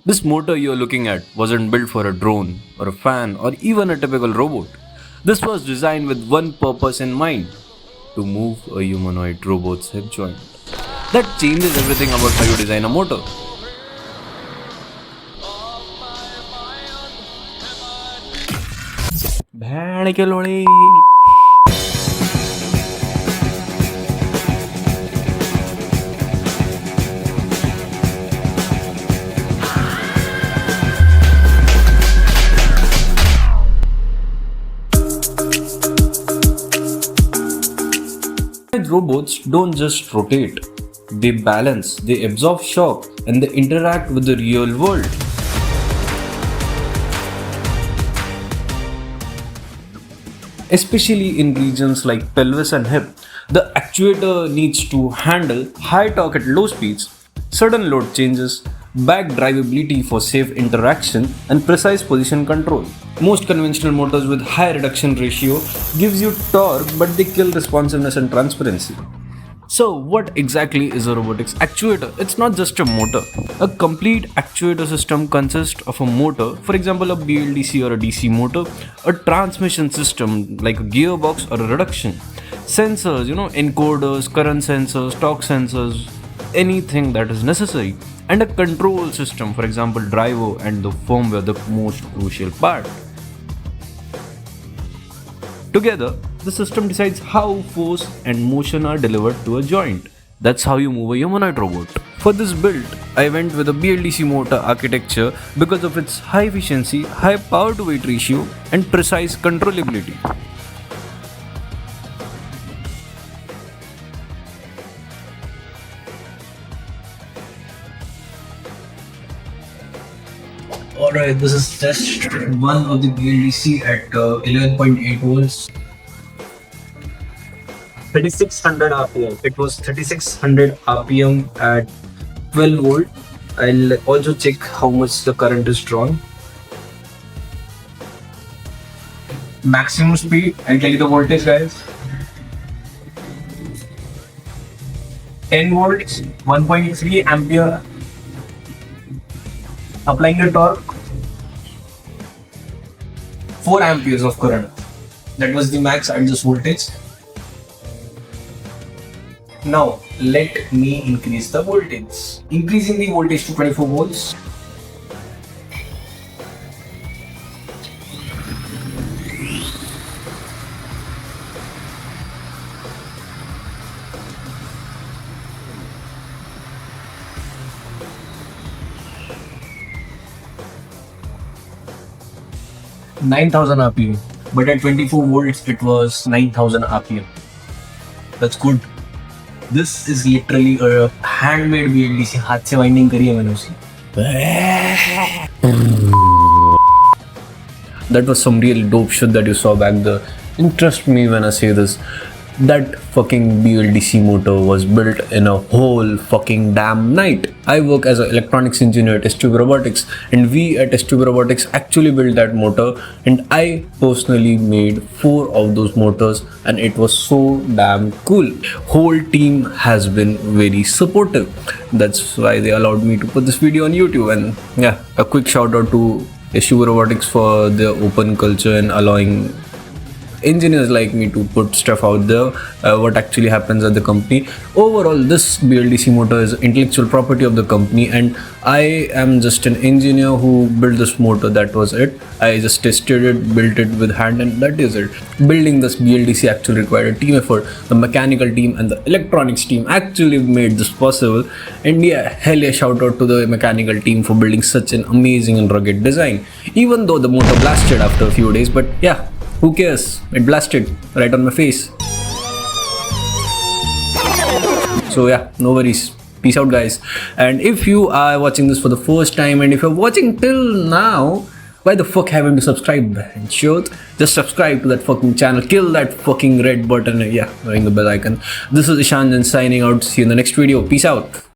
This motor you're looking at wasn't built for a drone or a fan or even a typical robot. This was designed with one purpose in mind: to move a humanoid robot's hip joint. That changes everything about how you design a motor. भैंड के लोड़े। Robots don't just rotate, they balance, they absorb shock, and they interact with the real world. Especially in regions like pelvis and hip, the actuator needs to handle high torque at low speeds, sudden load changes, back drivability for safe interaction, and precise position control. Most conventional motors with high reduction ratio gives you torque, but they kill responsiveness and transparency. So what exactly is a robotics actuator? It's not just a motor. A complete actuator system consists of a motor, for example a BLDC or a DC motor, a transmission system like a gearbox or a reduction, sensors, encoders, current sensors, torque sensors, anything that is necessary, and a control system, for example driver and the firmware, the most crucial part. Together, the system decides how force and motion are delivered to a joint. That's how you move a humanoid robot. For this build, I went with a BLDC motor architecture because of its high efficiency, high power to weight ratio, and precise controllability. Alright, this is test 1 of the BLDC at 11.8 volts. 3600 RPM. It was 3600 RPM at 12 volt. I'll also check how much the current is drawn. Maximum speed, I'll tell you the voltage guys. 10 volts, 1.3 ampere. Applying the torque, 4 amperes of current. That was the max at this voltage. Now let me increase the voltage. Increasing the voltage to 24 volts. (9,000 RPM), but at 24 volts it was 9,000 RPM. That's good. This is literally a handmade BLDC. हाथ से winding करी है मैंने उसी. That was some real dope shit that you saw back there. And trust me when I say this, that fucking BLDC motor was built in a whole fucking damn night. I work as an electronics engineer at S2P Robotics, and we at S2P Robotics actually built that motor, and I personally made 4 of those motors, and it was so damn cool. Whole team has been very supportive. That's why they allowed me to put this video on YouTube. And yeah, a quick shout out to S2P Robotics for their open culture and allowing engineers like me to put stuff out there, what actually happens at the company. Overall, this BLDC motor is intellectual property of the company, and I am just an engineer who built this motor. That was it. I just tested it, built it with hand, and that is it. Building this BLDC actually required a team effort. The mechanical team and the electronics team actually made this possible. And yeah, hell yeah, shout out to the mechanical team for building such an amazing and rugged design. Even though the motor blasted after a few days, but yeah, who cares? It blasted right on my face. So yeah, no worries. Peace out guys. And if you are watching this for the first time, and if you're watching till now, why the fuck haven't you subscribed? And sure, just subscribe to that fucking channel. Kill that fucking red button. Yeah, ring the bell icon. This is TheIshanJain signing out. See you in the next video. Peace out.